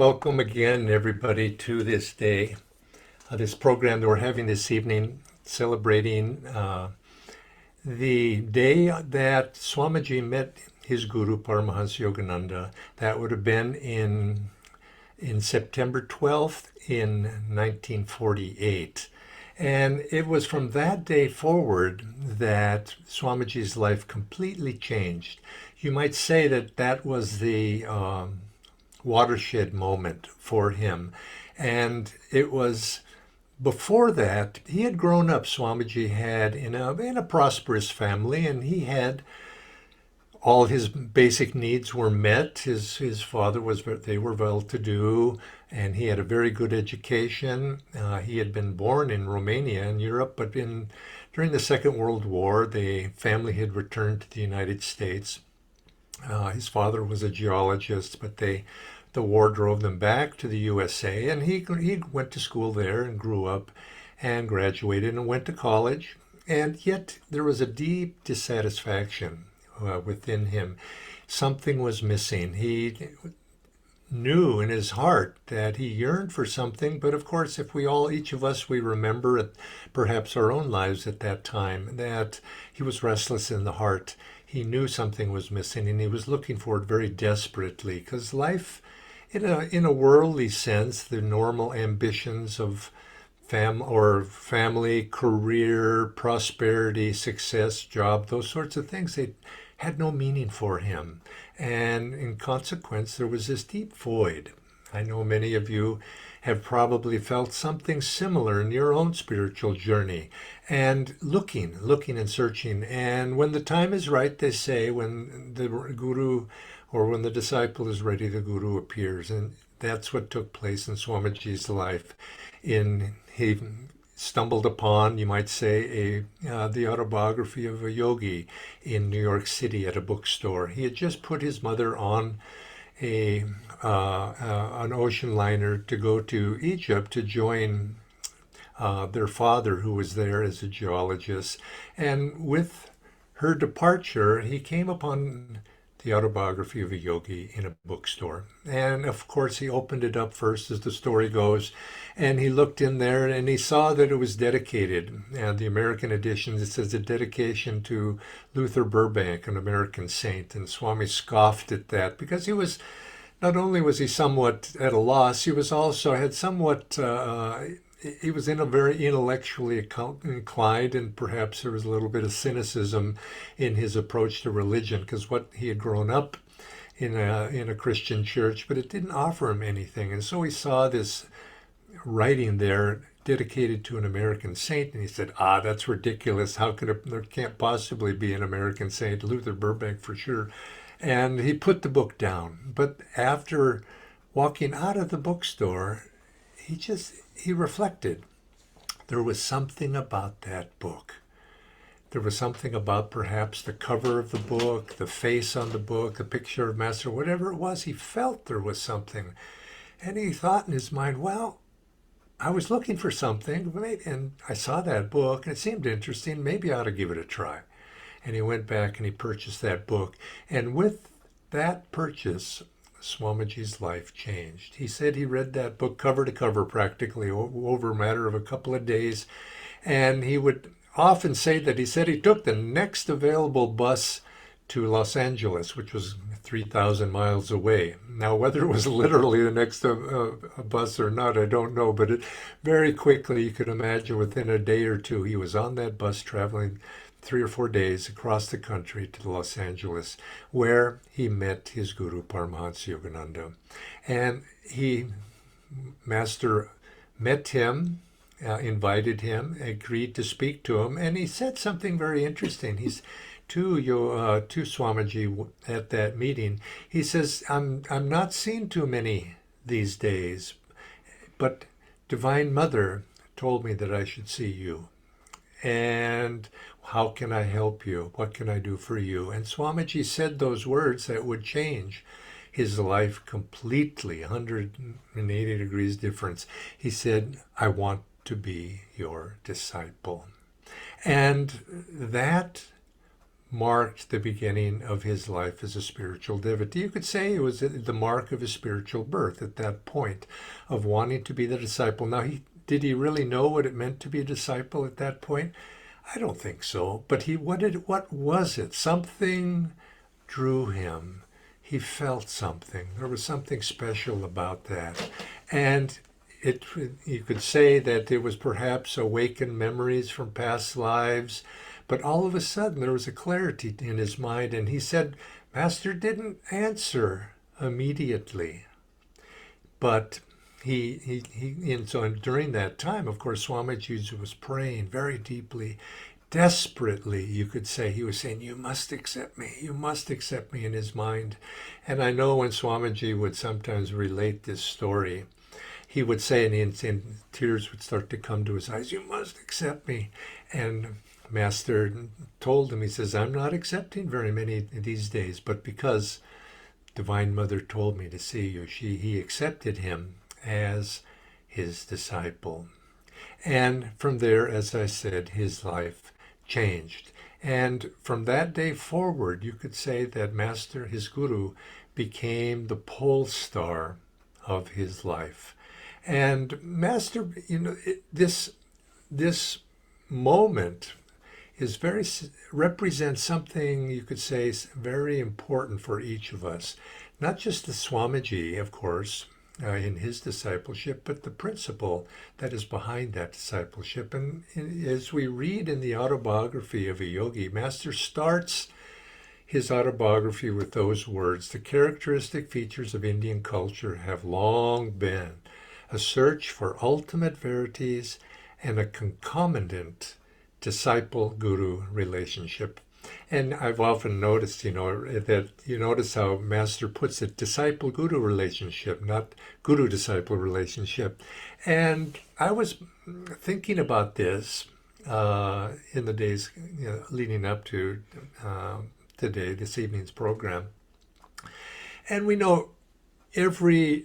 Welcome again, everybody, to this day, this program that we're having this evening, celebrating the day that Swamiji met his guru, Paramahansa Yogananda. That would have been in September 12th in 1948. And it was from that day forward that Swamiji's life completely changed. You might say that that was the watershed moment for him. And it was before that, he had grown up. Swamiji had in a prosperous family, and he had all his basic needs were met. His father was, they were well-to-do, and he had a very good education. He had been born in Romania in Europe, but during the Second World War, the family had returned to the United States. His father was a geologist, but the war drove them back to the USA, and he went to school there and grew up and graduated and went to college. And yet there was a deep dissatisfaction within him. Something was missing. He knew in his heart that he yearned for something, but of course, if each of us, we remember perhaps our own lives at that time, that he was restless in the heart. He knew something was missing, and he was looking for it very desperately, because life, in a worldly sense, the normal ambitions of family, career, prosperity, success, job, those sorts of things, they had no meaning for him. And in consequence, there was this deep void. I know many of you have probably felt something similar in your own spiritual journey, and looking and searching. And when the time is right, they say, when the guru or when the disciple is ready, the guru appears. And that's what took place in Swamiji's life. He stumbled upon, you might say, the autobiography of a yogi in New York City at a bookstore. He had just put his mother on an ocean liner to go to Egypt to join their father, who was there as a geologist. And with her departure, he came upon the autobiography of a yogi in a bookstore. And of course, he opened it up first, as the story goes, and he looked in there and he saw that it was dedicated. And the American edition, it says a dedication to Luther Burbank, an American saint. And Swami scoffed at that, because not only was he somewhat at a loss, he was also had somewhat he was in a very intellectually inclined, and perhaps there was a little bit of cynicism in his approach to religion, because what he had grown up in a Christian church, but it didn't offer him anything. And so he saw this writing there dedicated to an American saint, and he said, that's ridiculous. There can't possibly be an American saint, Luther Burbank for sure. And he put the book down. But after walking out of the bookstore, he reflected. There was something about that book. There was something about perhaps the cover of the book, the face on the book, the picture of Master, whatever it was. He felt there was something. And he thought in his mind, well, I was looking for something, and I saw that book, and it seemed interesting. Maybe I ought to give it a try. And he went back and he purchased that book. And with that purchase, Swamiji's life changed. He said he read that book cover to cover practically over a matter of a couple of days. And he would often say that he said he took the next available bus to Los Angeles, which was 3,000 miles away. Now, whether it was literally the next bus or not, I don't know. But very quickly, you could imagine within a day or two, he was on that bus traveling 3 or 4 days across the country to Los Angeles, where he met his guru, Paramahansa Yogananda. And Master met him, invited him, agreed to speak to him, and he said something very interesting. He's to Swamiji at that meeting. He says, I'm not seeing too many these days, but Divine Mother told me that I should see you. And how can I help you? What can I do for you? And Swamiji said those words that would change his life completely, 180 degrees difference. He said, I want to be your disciple. And that marked the beginning of his life as a spiritual devotee. You could say it was the mark of his spiritual birth at that point of wanting to be the disciple. Now, did he really know what it meant to be a disciple at that point? I don't think so. But what was it? Something drew him. He felt something. There was something special about that. And you could say that it was perhaps awakened memories from past lives, but all of a sudden there was a clarity in his mind, and he said, Master didn't answer immediately, but and so during that time, of course, Swamiji was praying very deeply, desperately, you could say. He was saying, you must accept me in his mind. And I know when Swamiji would sometimes relate this story, he would say, and tears would start to come to his eyes, you must accept me. And Master told him, he says, I'm not accepting very many these days, but because Divine Mother told me to see you, he accepted him as his disciple. And from there, as I said, his life changed. And from that day forward, you could say that Master, his guru, became the pole star of his life. And Master, this moment represents something, you could say, very important for each of us. Not just the Swamiji, of course, in his discipleship, but the principle that is behind that discipleship. And as we read in the autobiography of a yogi, Master starts his autobiography with those words, the characteristic features of Indian culture have long been a search for ultimate verities and a concomitant disciple-guru relationship. And I've often noticed, that you notice how Master puts it, disciple-guru relationship, not guru-disciple relationship. And I was thinking about this in the days leading up to today, this evening's program. And we know every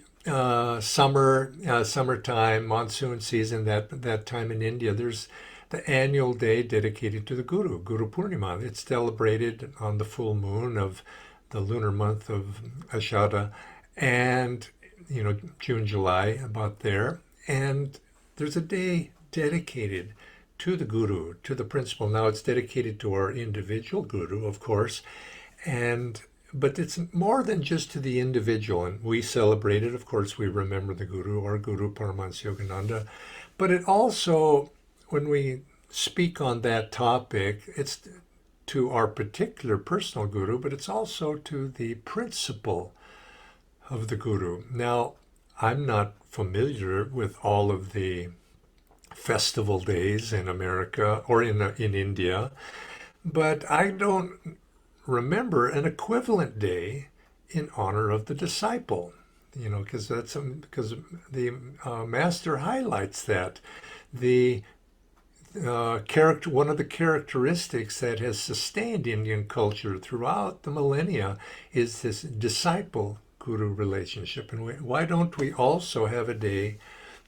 summertime, monsoon season, that time in India, there's the annual day dedicated to the Guru, Guru Purnima. It's celebrated on the full moon of the lunar month of Ashada, and June, July, about there. And there's a day dedicated to the Guru, to the principle. Now it's dedicated to our individual Guru, of course, but it's more than just to the individual. And we celebrate it, of course, we remember the Guru, our Guru Paramahansa Yogananda. But it also, when we speak on that topic, it's to our particular personal Guru, but it's also to the principle of the Guru. Now, I'm not familiar with all of the festival days in America or in India, but I don't remember an equivalent day in honor of the disciple, because the Master highlights that the one of the characteristics that has sustained Indian culture throughout the millennia is this disciple-guru relationship. And why don't we also have a day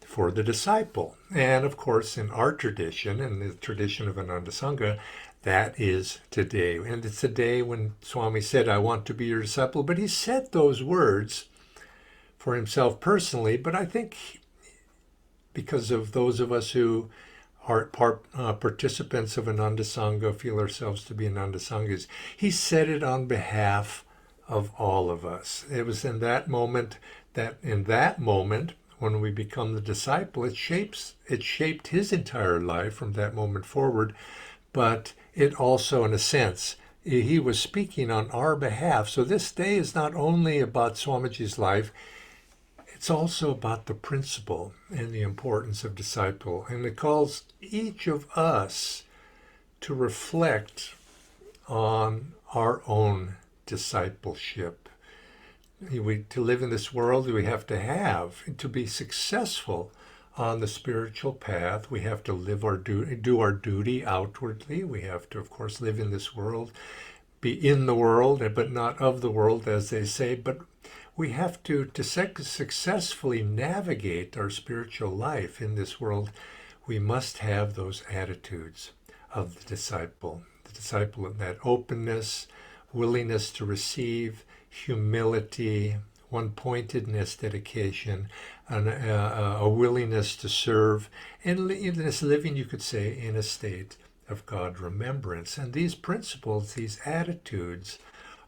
for the disciple? And of course, in our tradition, in the tradition of Ananda Sangha, that is today. And it's a day when Swami said, I want to be your disciple. But he said those words for himself personally, but I think because of those of us who are participants of Ananda Sangha, feel ourselves to be Ananda Sanghas, he said it on behalf of all of us. It was in that moment, when we become the disciple, it shaped his entire life from that moment forward. But it also, in a sense, he was speaking on our behalf. So this day is not only about Swamiji's life, it's also about the principle and the importance of disciple. And it calls each of us to reflect on our own discipleship. To live in this world, we have to be successful on the spiritual path, we have to do our duty outwardly. We have to, of course, live in this world, be in the world, but not of the world, as they say. But we have to successfully navigate our spiritual life in this world. We must have those attitudes of the disciple, the disciple of that openness, willingness to receive, humility, one-pointedness, dedication, a willingness to serve, and in this living, you could say, in a state of God remembrance. And these principles, these attitudes,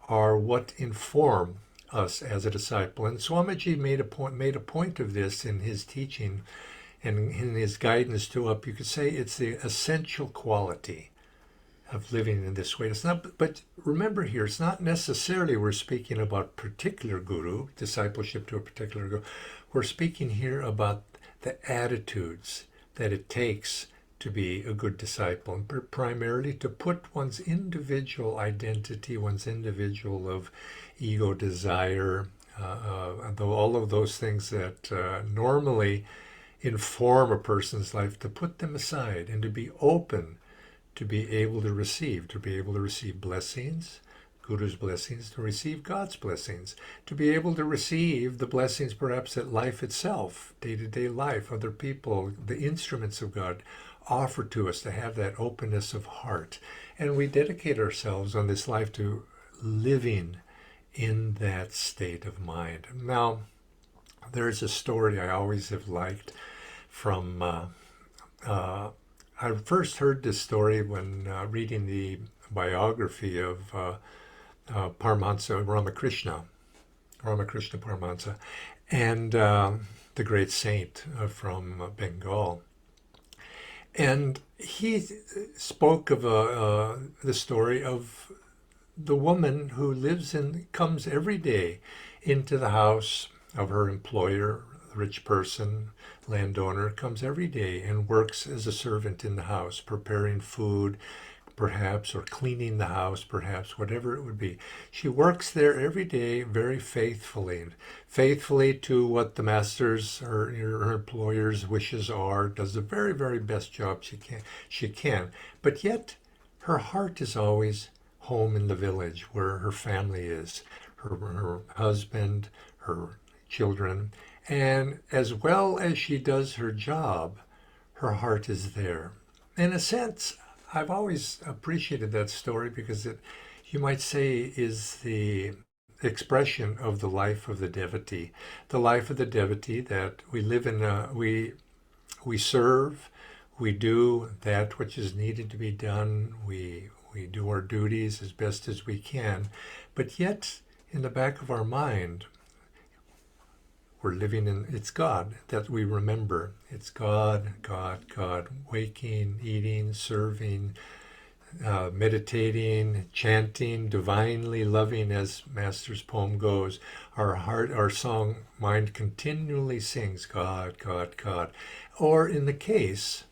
are what inform us as a disciple. And Swamiji made a point of this in his teaching and in his guidance to up. You could say it's the essential quality of living in this way. It's not, but remember here, it's not necessarily we're speaking about particular guru, discipleship to a particular guru. We're speaking here about the attitudes that it takes to be a good disciple, and primarily to put one's individual identity, one's individual of ego, desire, though all of those things that normally inform a person's life, to put them aside and to be open to be able to receive blessings, Guru's blessings, to receive God's blessings, to be able to receive the blessings perhaps that life itself, day-to-day life, other people, the instruments of God offer to us, to have that openness of heart. And we dedicate ourselves on this life to living in that state of mind. Now, there's a story I always have liked from, I first heard this story when reading the biography of Paramahansa Ramakrishna Paramahansa, and the great saint from Bengal. And he spoke of the story of the woman who comes every day into the house of her employer, rich person, landowner, comes every day and works as a servant in the house, preparing food, perhaps, or cleaning the house, perhaps, whatever it would be. She works there every day very faithfully to what the master's, her employer's wishes are, does the very, very best job she can. But yet, her heart is always home in the village where her family is, her husband, her children, and as well as she does her job, her heart is there. In a sense, I've always appreciated that story because it, you might say, is the expression of the life of the devotee. The life of the devotee, that we live in, we serve, we do that which is needed to be done, we do our duties as best as we can, but yet in the back of our mind, we're living in, it's God that we remember. It's God, waking, eating, serving, meditating, chanting, divinely loving, as Master's poem goes. Our heart, our song, mind continually sings God. Or in the case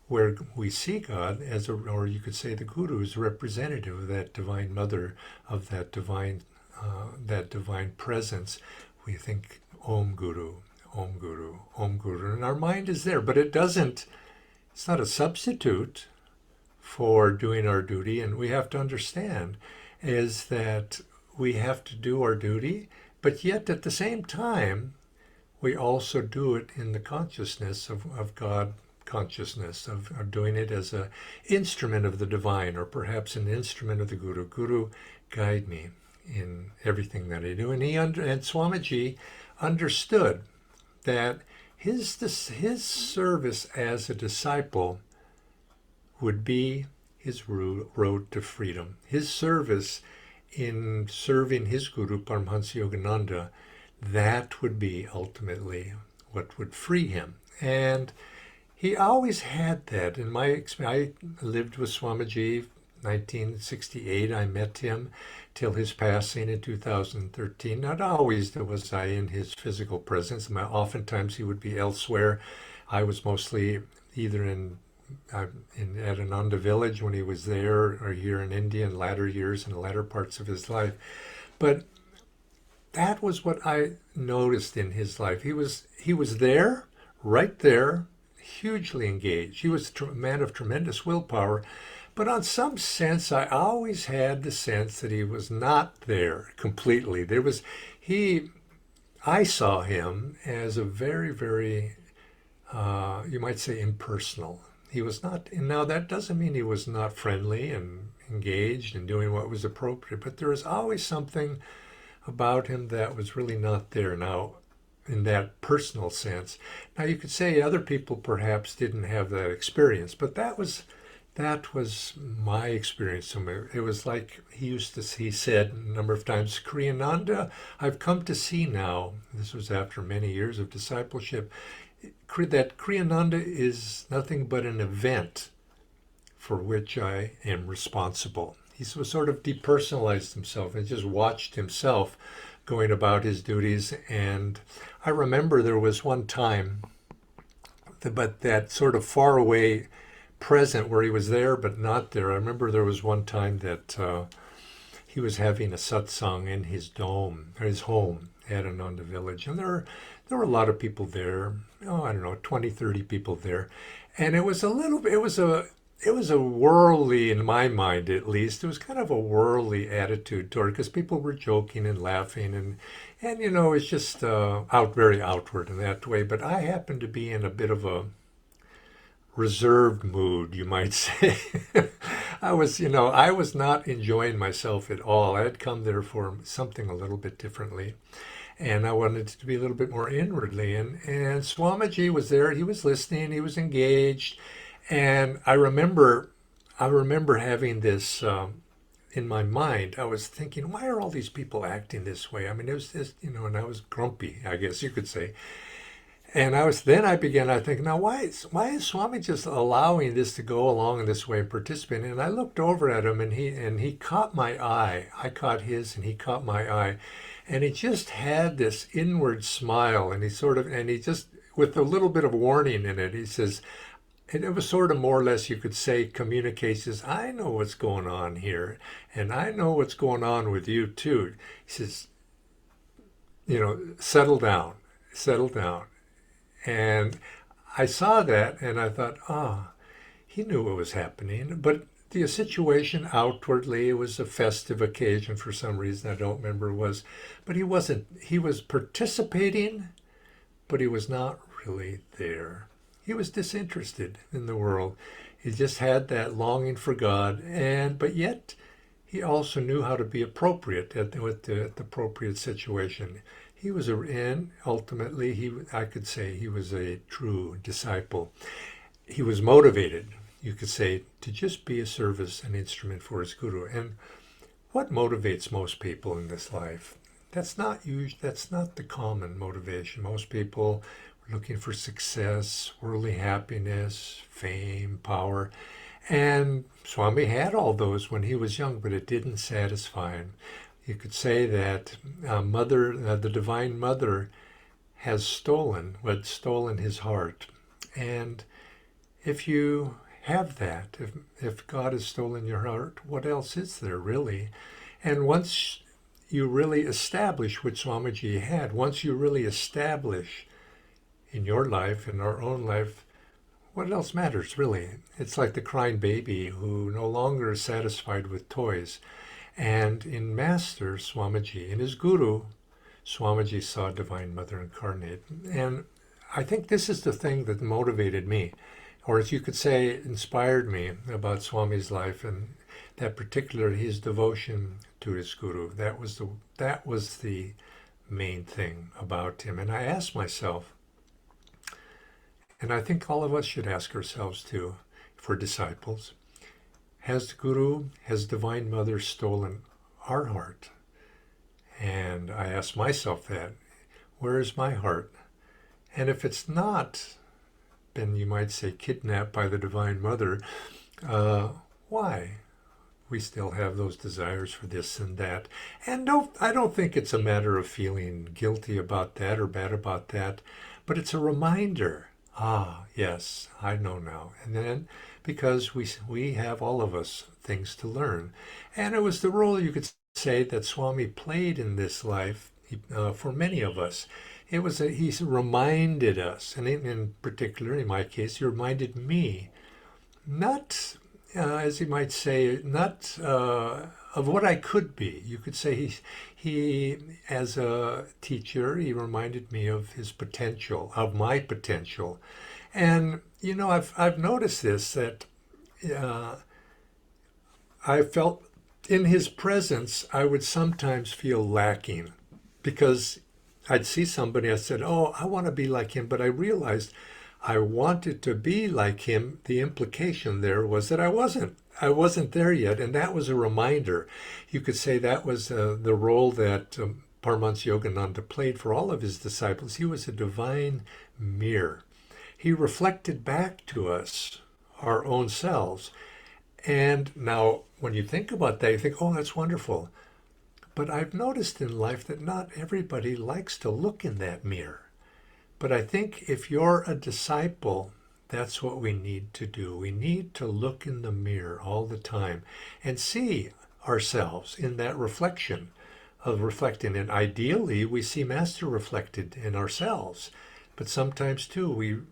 where we see God as or you could say the Guru is representative of that divine mother, of that divine presence, we think Om Guru, Om Guru, Om Guru. And our mind is there, but it's not a substitute for doing our duty. And we have to understand is that we have to do our duty, but yet at the same time, we also do it in the consciousness of God, consciousness of doing it as an instrument of the divine, or perhaps an instrument of the Guru. Guru, guide me in everything that I do. And and Swamiji understood that his service as a disciple would be his road to freedom. His service in serving his Guru, Paramahansa Yogananda, that would be ultimately what would free him. And he always had that. In my experience, I lived with Swamiji 1968. I met him till his passing in 2013. Not always was I in his physical presence. Oftentimes he would be elsewhere. I was mostly either at Ananda village when he was there, or here in India in latter years and latter parts of his life. But that was what I noticed in his life. He was there, right there, hugely engaged. He was a man of tremendous willpower. But on some sense, I always had the sense that he was not there completely. I saw him as a very, very, you might say, impersonal. He was not, and now that doesn't mean he was not friendly and engaged and doing what was appropriate, but there was always something about him that was really not there now in that personal sense. Now you could say other people perhaps didn't have that experience, but that was my experience. It was like he said a number of times, Kriyananda, I've come to see now, this was after many years of discipleship, that Kriyananda is nothing but an event for which I am responsible. He sort of depersonalized himself and just watched himself going about his duties. And I remember there was one time, but that sort of far away present where he was there but not there. I remember there was one time that he was having a satsang in his dome, his home at Ananda village. And there were a lot of people there. Oh, I don't know, 20, 30 people there. And it was a worldly, in my mind at least, it was kind of a worldly attitude toward it because people were joking and laughing and it's just very outward in that way. But I happened to be in a bit of a reserved mood, you might say. I was not enjoying myself at all. I had come there for something a little bit differently. And I wanted it to be a little bit more inwardly. And Swamiji was there. He was listening. He was engaged. And I remember having this in my mind. I was thinking, why are all these people acting this way? I mean, it was just, and I was grumpy, I guess you could say. And I began, I think, now why is Swami just allowing this to go along in this way and participating? And I looked over at him and he caught my eye. I caught his and he caught my eye. And he just had this inward smile and he just, with a little bit of warning in it, he says, and it was sort of more or less, you could say, communicates, says, I know what's going on here and I know what's going on with you too. He says, settle down. And I saw that and I thought, he knew what was happening. But the situation outwardly, it was a festive occasion for some reason, I don't remember was. But he was participating, but he was not really there. He was disinterested in the world. He just had that longing for God, but yet he also knew how to be appropriate at the appropriate situation. He was ultimately, I could say he was a true disciple. He was motivated, you could say, to just be a service, an instrument for his guru. And what motivates most people in this life? That's not the common motivation. Most people are looking for success, worldly happiness, fame, power. And Swami had all those when he was young, but it didn't satisfy him. You could say that the Divine Mother has stolen his heart. And if you have that, if God has stolen your heart, what else is there really? And once you really establish what Swamiji had, once you really establish in your life, in our own life, what else matters really? It's like the crying baby who no longer is satisfied with toys. And in Master Swamiji, in his Guru, Swamiji saw Divine Mother incarnate. And I think this is the thing that motivated me, or as you could say, inspired me about Swami's life, and that particular his devotion to his Guru. That was the main thing about him. And I asked myself, and I think all of us should ask ourselves too, for disciples, has Divine Mother stolen our heart? And I asked myself that, where is my heart? And if it's not been, you might say, kidnapped by the Divine Mother, why? We still have those desires for this and that. And I don't think it's a matter of feeling guilty about that or bad about that, but it's a reminder. Yes, I know now. And then, because we have, all of us, things to learn. And it was the role, you could say, that Swami played in this life for many of us. He reminded us, and in particular, in my case, he reminded me, not, as you might say, not of what I could be. You could say he, as a teacher, he reminded me of his potential, of my potential. And, I've noticed this, that I felt in his presence, I would sometimes feel lacking because I'd see somebody, I said, oh, I want to be like him. But I realized I wanted to be like him. The implication there was that I wasn't. I wasn't there yet. And that was a reminder. You could say that was the role that Paramahansa Yogananda played for all of his disciples. He was a divine mirror. He reflected back to us our own selves. And now, when you think about that, you think, oh, that's wonderful. But I've noticed in life that not everybody likes to look in that mirror. But I think if you're a disciple, that's what we need to do. We need to look in the mirror all the time and see ourselves in that reflection of reflecting. And ideally, we see Master reflected in ourselves. But sometimes, too,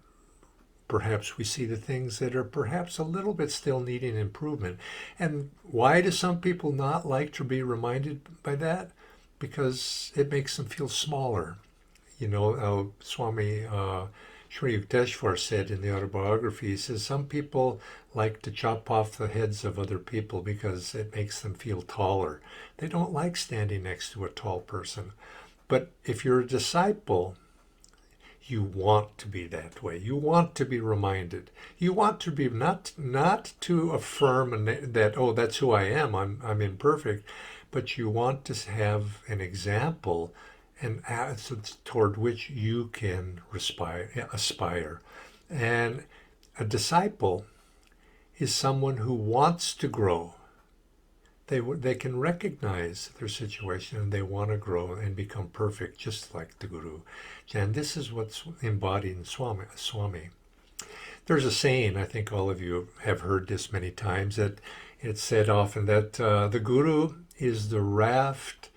perhaps we see the things that are perhaps a little bit still needing improvement. And why do some people not like to be reminded by that? Because it makes them feel smaller. You know, Swami Shri Yukteswar said in the autobiography, he says, some people like to chop off the heads of other people because it makes them feel taller. They don't like standing next to a tall person. But if you're a disciple, you want to be that way. You want to be reminded. You want to be not to affirm that, oh, that's who I am. I'm imperfect, but you want to have an example and toward which you can aspire. And a disciple is someone who wants to grow. They can recognize their situation and they want to grow and become perfect, just like the Guru. And this is what's embodied in Swami. There's a saying, I think all of you have heard this many times, that it's said often that the Guru is the raft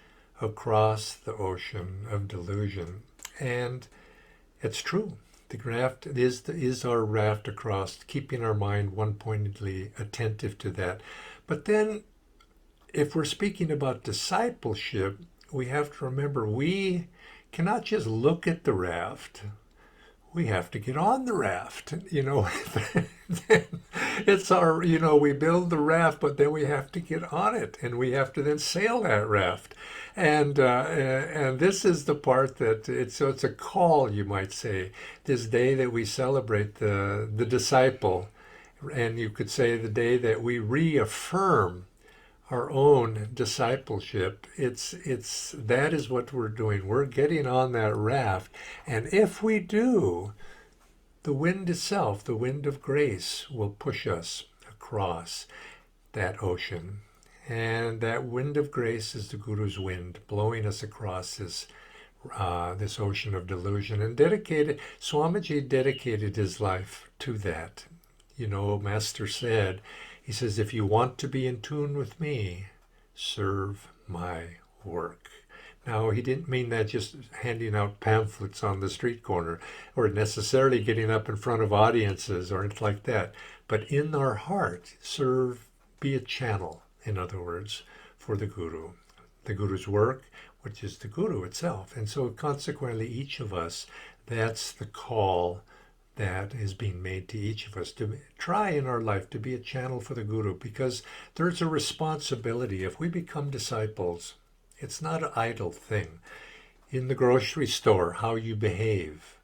across the ocean of delusion. And it's true. The raft is our raft across, keeping our mind one-pointedly attentive to that. But then, if we're speaking about discipleship, we have to remember we cannot just look at the raft. We have to get on the raft. You know, it's our, we build the raft, but then we have to get on it, and we have to then sail that raft. And this is the part that it's a call, you might say, this day that we celebrate the disciple, and you could say the day that we reaffirm our own discipleship. It's that is what we're doing. We're getting on that raft, and if we do, the wind itself, the wind of grace, will push us across that ocean. And that wind of grace is the Guru's wind, blowing us across this ocean of delusion. And Swamiji dedicated his life to that. Master said, he says, if you want to be in tune with me, serve my work. Now, he didn't mean that just handing out pamphlets on the street corner or necessarily getting up in front of audiences or anything like that. But in our heart, be a channel, in other words, for the Guru's work, which is the Guru itself. And so consequently, each of us, that's the call that is being made to each of us to try in our life to be a channel for the Guru, because there's a responsibility. If we become disciples, it's not an idle thing. In the grocery store, how you behave,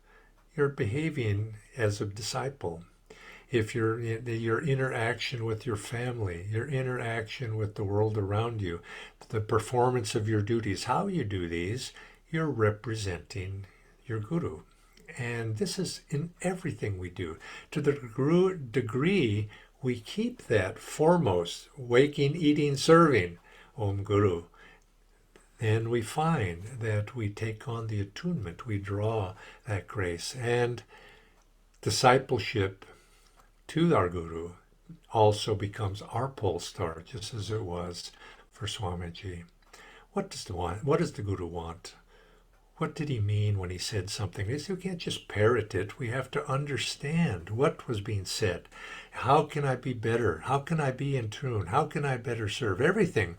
you're behaving as a disciple. If your interaction with your family, your interaction with the world around you, the performance of your duties, how you do these, you're representing your Guru. And this is in everything we do. To the degree we keep that foremost, waking, eating, serving, Om Guru, then we find that we take on the attunement, we draw that grace. And discipleship to our Guru also becomes our pole star, just as it was for Swamiji. What does the Guru want? What did he mean when he said something? We can't just parrot it. We have to understand what was being said. How can I be better? How can I be in tune? How can I better serve? Everything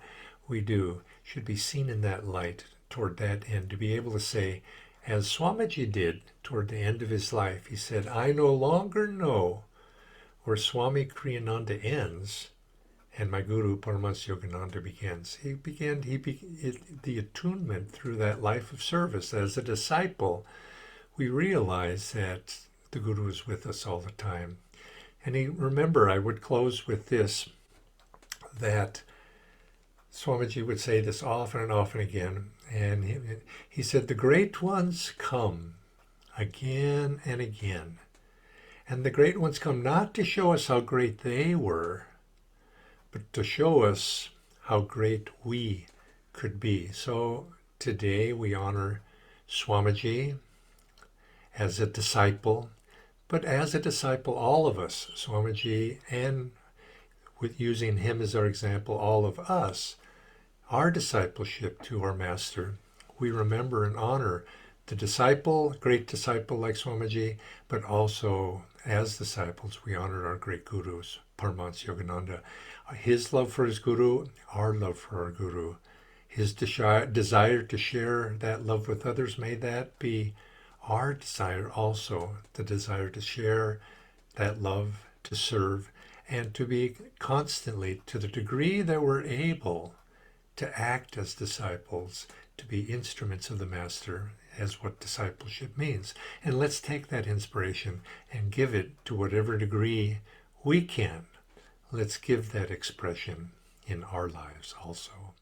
we do should be seen in that light toward that end, to be able to say, as Swamiji did toward the end of his life, he said, I no longer know where Swami Kriyananda ends And my guru, Paramahansa Yogananda, the attunement through that life of service. As a disciple, we realize that the guru is with us all the time. And remember, I would close with this, that Swamiji would say this often and often again. And he said, the great ones come again and again. And the great ones come not to show us how great they were, but to show us how great we could be. So today we honor Swamiji as a disciple, but as a disciple, all of us, Swamiji, and with using him as our example, all of us, our discipleship to our master, we remember and honor the disciple, great disciple like Swamiji, but also as disciples, we honor our great gurus, Paramahansa Yogananda. His love for his guru, our love for our guru. His desire to share that love with others, may that be our desire also, the desire to share that love, to serve, and to be constantly, to the degree that we're able, to act as disciples, to be instruments of the Master, as what discipleship means. And let's take that inspiration and give it to whatever degree we can. Let's give that expression in our lives also.